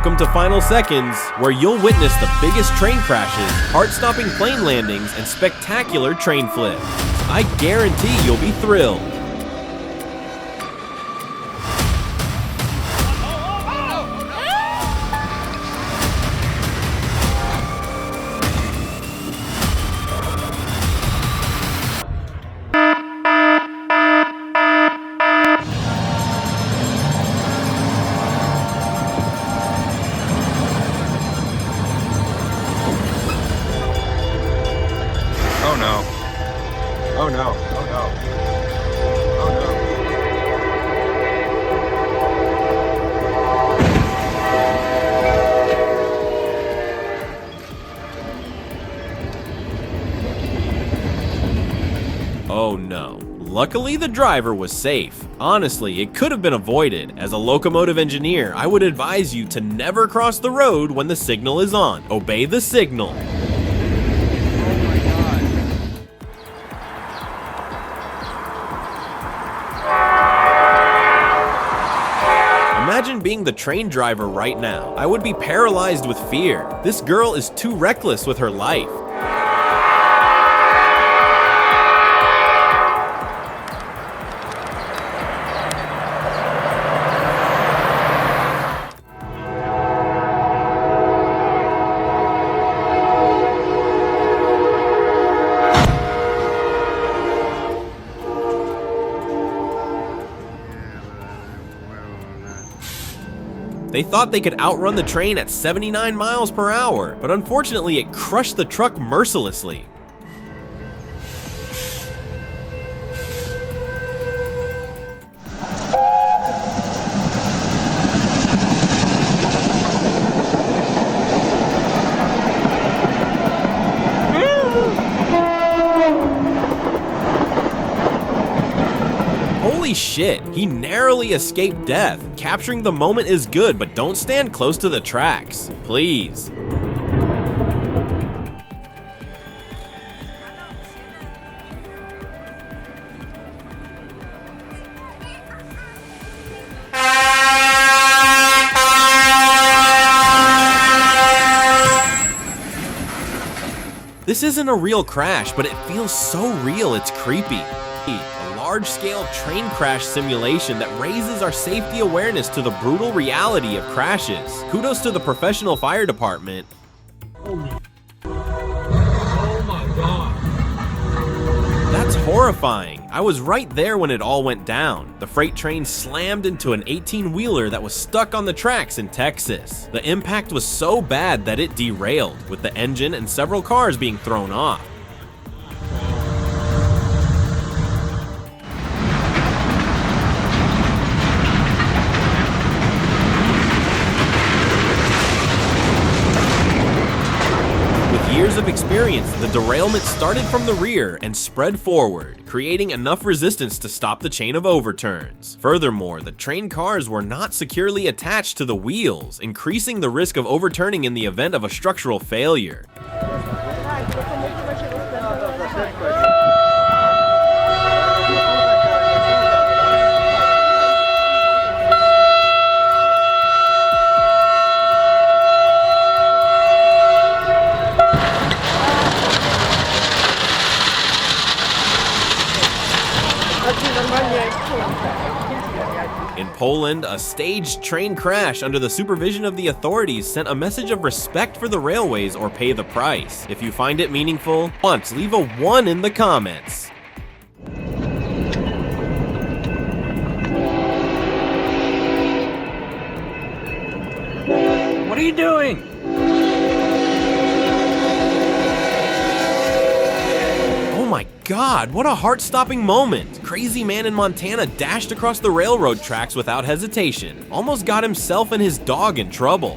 Welcome to Final Seconds, where you'll witness the biggest train crashes, heart-stopping plane landings, and spectacular train flips. I guarantee you'll be thrilled. Oh no. Oh no. Oh no. Oh no. Oh no. Luckily, the driver was safe. Honestly, it could have been avoided. As a locomotive engineer, I would advise you to never cross the road when the signal is on. Obey the signal. Imagine being the train driver right now. I would be paralyzed with fear. This girl is too reckless with her life. They thought they could outrun the train at 79 miles per hour, but unfortunately it crushed the truck mercilessly. Holy shit, he narrowly escaped death. Capturing the moment is good, but don't stand close to the tracks, please. This isn't a real crash, but it feels so real it's creepy. A large-scale train crash simulation that raises our safety awareness to the brutal reality of crashes. Kudos to the professional fire department. Oh my god. That's horrifying. I was right there when it all went down. The freight train slammed into an 18-wheeler that was stuck on the tracks in Texas. The impact was so bad that it derailed, with the engine and several cars being thrown off. Years of experience, the derailment started from the rear and spread forward, creating enough resistance to stop the chain of overturns. Furthermore, the train cars were not securely attached to the wheels, increasing the risk of overturning in the event of a structural failure. In Poland, a staged train crash under the supervision of the authorities sent a message of respect for the railways or pay the price. If you find it meaningful, leave a 1 in the comments. What are you doing? Oh my god, what a heart-stopping moment! Crazy man in Montana dashed across the railroad tracks without hesitation. Almost got himself and his dog in trouble.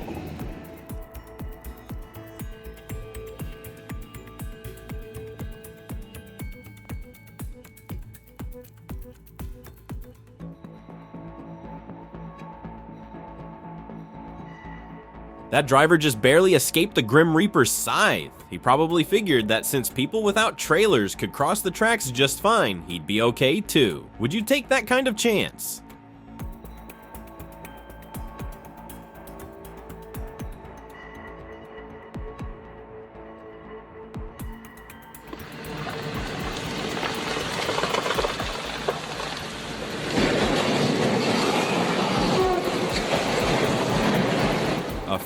That driver just barely escaped the Grim Reaper's scythe. He probably figured that since people without trailers could cross the tracks just fine, he'd be okay too. Would you take that kind of chance?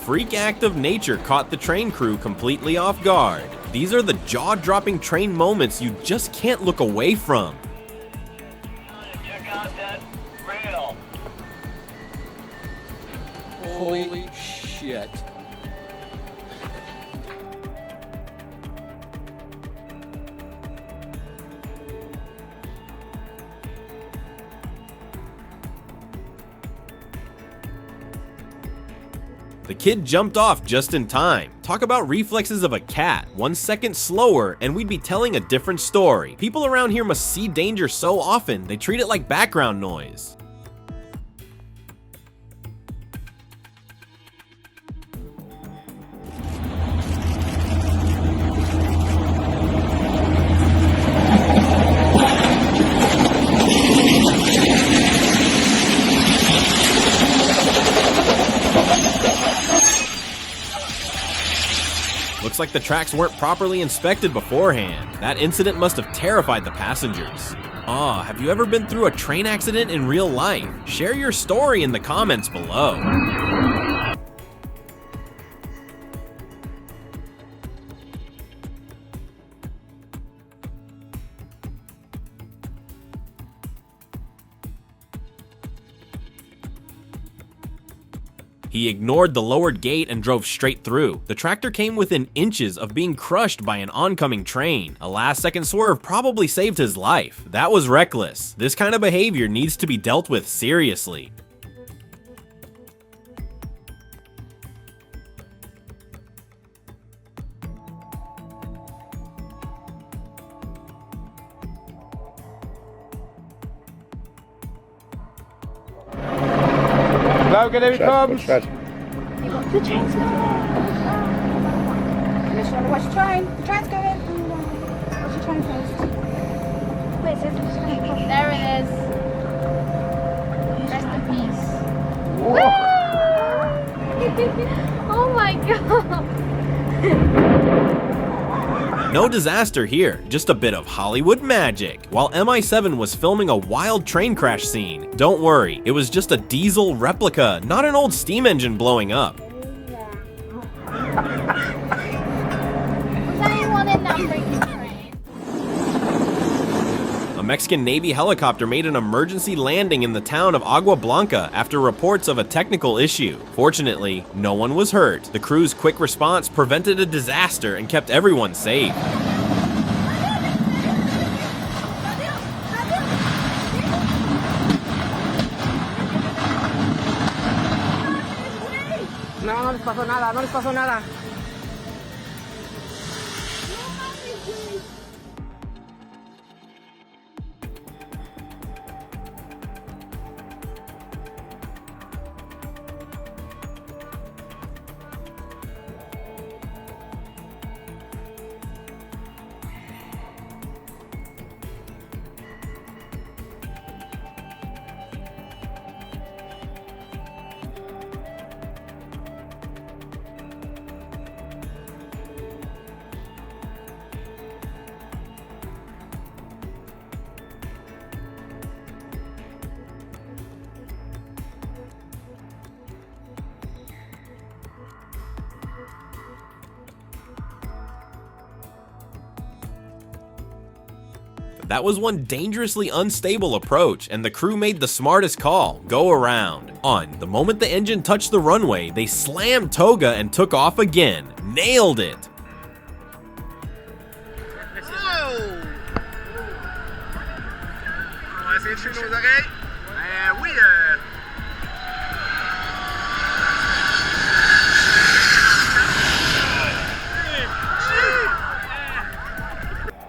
freak act of nature caught the train crew completely off guard. These are the jaw-dropping train moments you just can't look away from. Check out that rail. Holy shit. The kid jumped off just in time. Talk about reflexes of a cat. 1 second slower and we'd be telling a different story. People around here must see danger so often, they treat it like background noise. Looks like the tracks weren't properly inspected beforehand. That incident must have terrified the passengers. Have you ever been through a train accident in real life? Share your story in the comments below. He ignored the lowered gate and drove straight through. The tractor came within inches of being crushed by an oncoming train. A last-second swerve probably saved his life. That was reckless. This kind of behavior needs to be dealt with seriously. Logan, here he comes. The train's going. Commissioner, watch the train. The train's going. Watch the train first. Wait, it says it's going to come. There it is. Rest in peace. Oh my god. No disaster here, just a bit of Hollywood magic. While MI7 was filming a wild train crash scene, don't worry, it was just a diesel replica, not an old steam engine blowing up. Was anyone in that freaking train? A Mexican Navy helicopter made an emergency landing in the town of Agua Blanca after reports of a technical issue. Fortunately, no one was hurt. The crew's quick response prevented a disaster and kept everyone safe. No les pasó nada, no les pasó nada. That was one dangerously unstable approach, and the crew made the smartest call: go around. The moment the engine touched the runway, they slammed toga and took off again. Nailed it! On va essayer de toucher nos oreilles. Oui,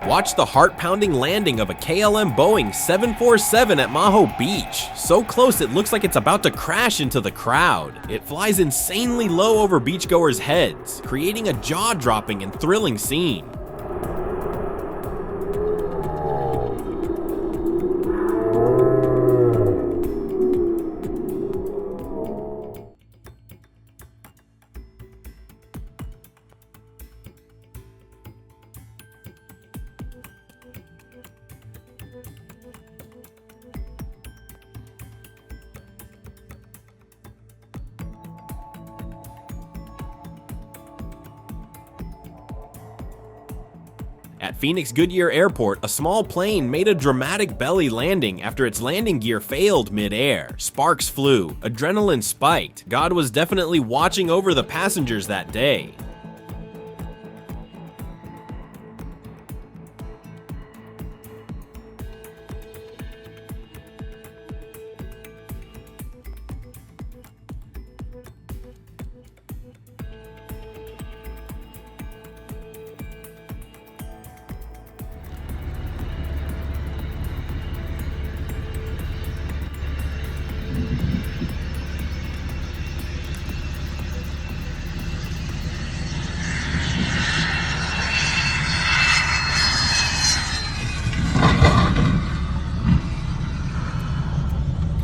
Watch the heart-pounding landing of a KLM Boeing 747 at Maho Beach. So close it looks like it's about to crash into the crowd. It flies insanely low over beachgoers' heads, creating a jaw-dropping and thrilling scene. At Phoenix Goodyear Airport, a small plane made a dramatic belly landing after its landing gear failed mid-air. Sparks flew, adrenaline spiked. God was definitely watching over the passengers that day.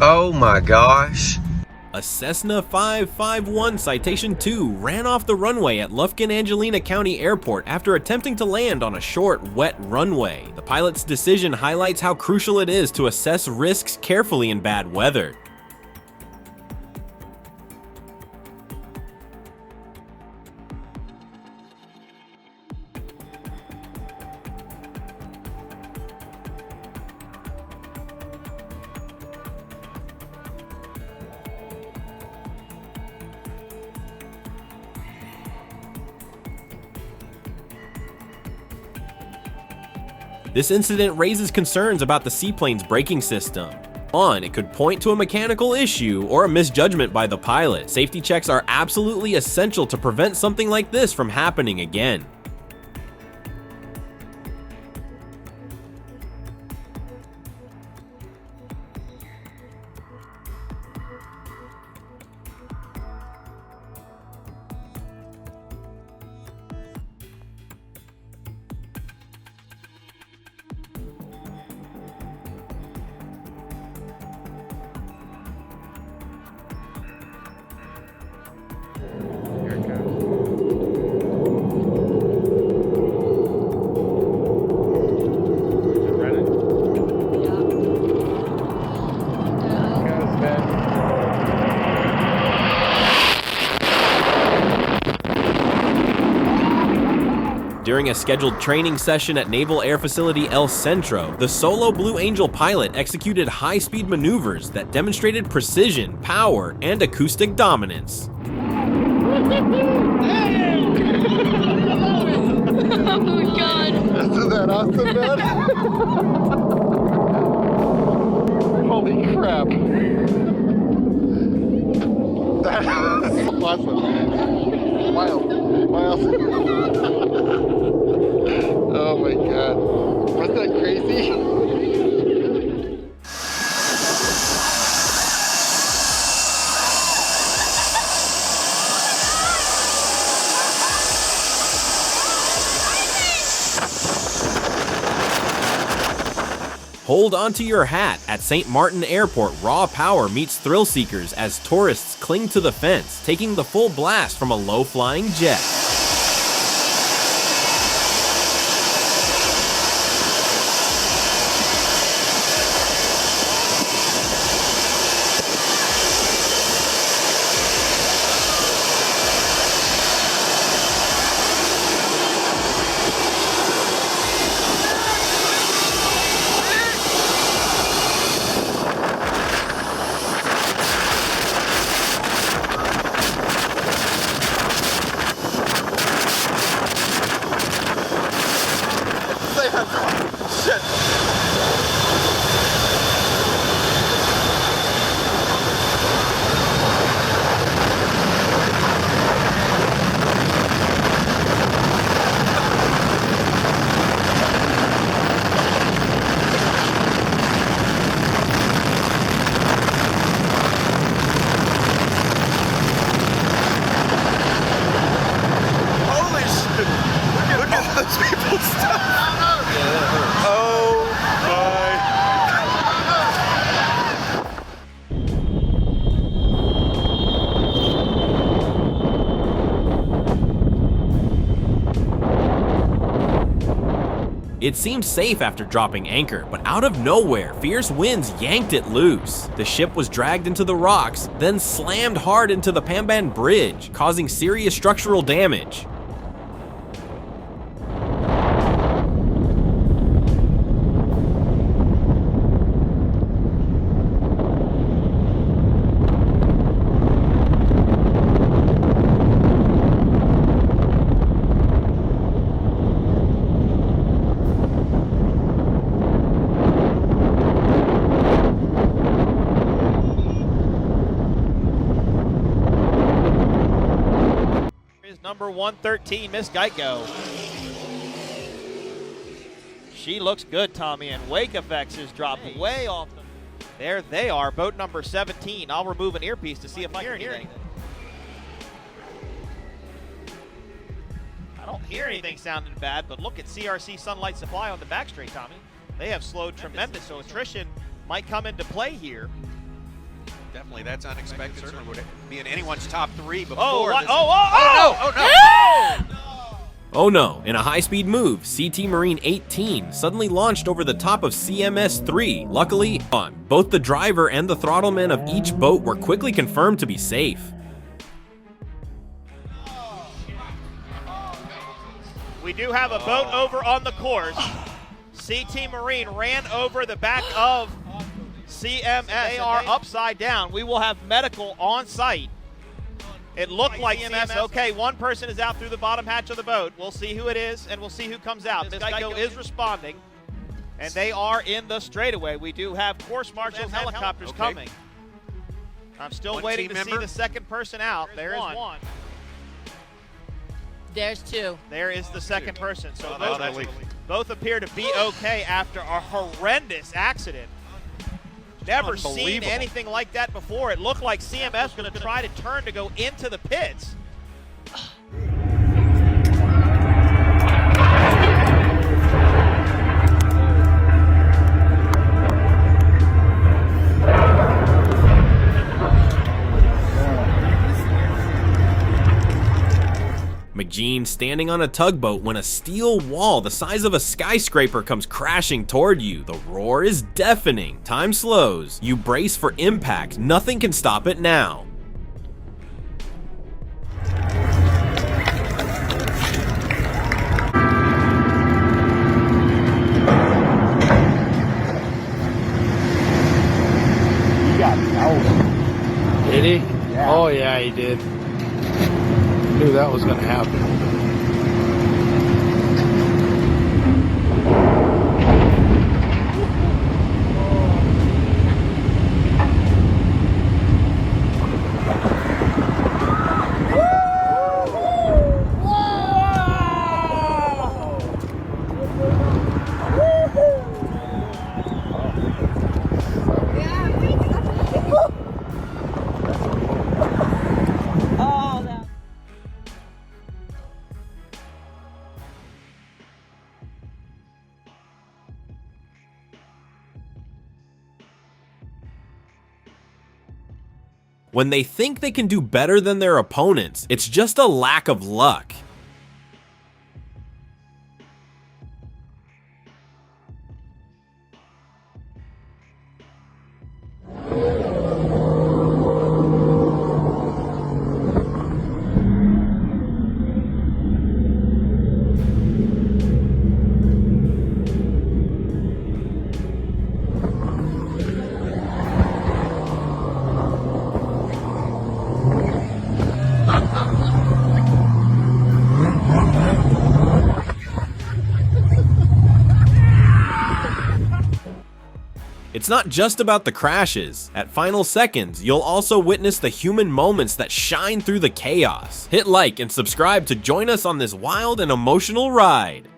Oh my gosh. A Cessna 551 Citation 2 ran off the runway at Lufkin-Angelina County Airport after attempting to land on a short, wet runway. The pilot's decision highlights how crucial it is to assess risks carefully in bad weather. This incident raises concerns about the seaplane's braking system. It could point to a mechanical issue or a misjudgment by the pilot. Safety checks are absolutely essential to prevent something like this from happening again. During a scheduled training session at Naval Air Facility El Centro, the solo Blue Angel pilot executed high-speed maneuvers that demonstrated precision, power, and acoustic dominance. Oh my god. Isn't that awesome, man? Holy crap. That is awesome, man. Wild. Oh my god. Wasn't that crazy? Hold onto your hat. At St. Martin Airport, raw power meets thrill seekers as tourists cling to the fence, taking the full blast from a low-flying jet. It seemed safe after dropping anchor, but out of nowhere, fierce winds yanked it loose. The ship was dragged into the rocks, then slammed hard into the Pamban Bridge, causing serious structural damage. number 113, Miss Geico. She looks good, Tommy, and wake effects is dropped way off. There they are, boat number 17. I'll remove an earpiece to see if I can hear anything. I don't hear anything sounding bad, but look at CRC Sunlight Supply on the back straight, Tommy. They have slowed tremendous, so attrition might come into play here. Definitely, that's unexpected. Certainly would be in anyone's top 3 before. Oh no, in a high-speed move, CT Marine 18 suddenly launched over the top of CMS 3. Luckily, both the driver and the throttleman of each boat were quickly confirmed to be safe. We do have a boat over on the course. CT Marine ran over the back of CMS. They are upside down. We will have medical on site. It looked like CMS. Okay, one person is out through the bottom hatch of the boat. We'll see who it is, and we'll see who comes out. Miss Geico is responding, and they are in the straightaway. We do have course marshals and helicopters coming. I'm still waiting to see the second person out. There is one. There's 2. There is the second person. So both appear to be okay after a horrendous accident. Never seen anything like that before. It looked like CMS was going to try to turn to go into the pits. McGean standing on a tugboat when a steel wall the size of a skyscraper comes crashing toward you. The roar is deafening. Time slows. You brace for impact. Nothing can stop it now. He got out. Did he? Yeah. Oh, yeah, he did. Knew that was going to happen. When they think they can do better than their opponents, it's just a lack of luck. It's not just about the crashes. At final seconds, you'll also witness the human moments that shine through the chaos. Hit like and subscribe to join us on this wild and emotional ride.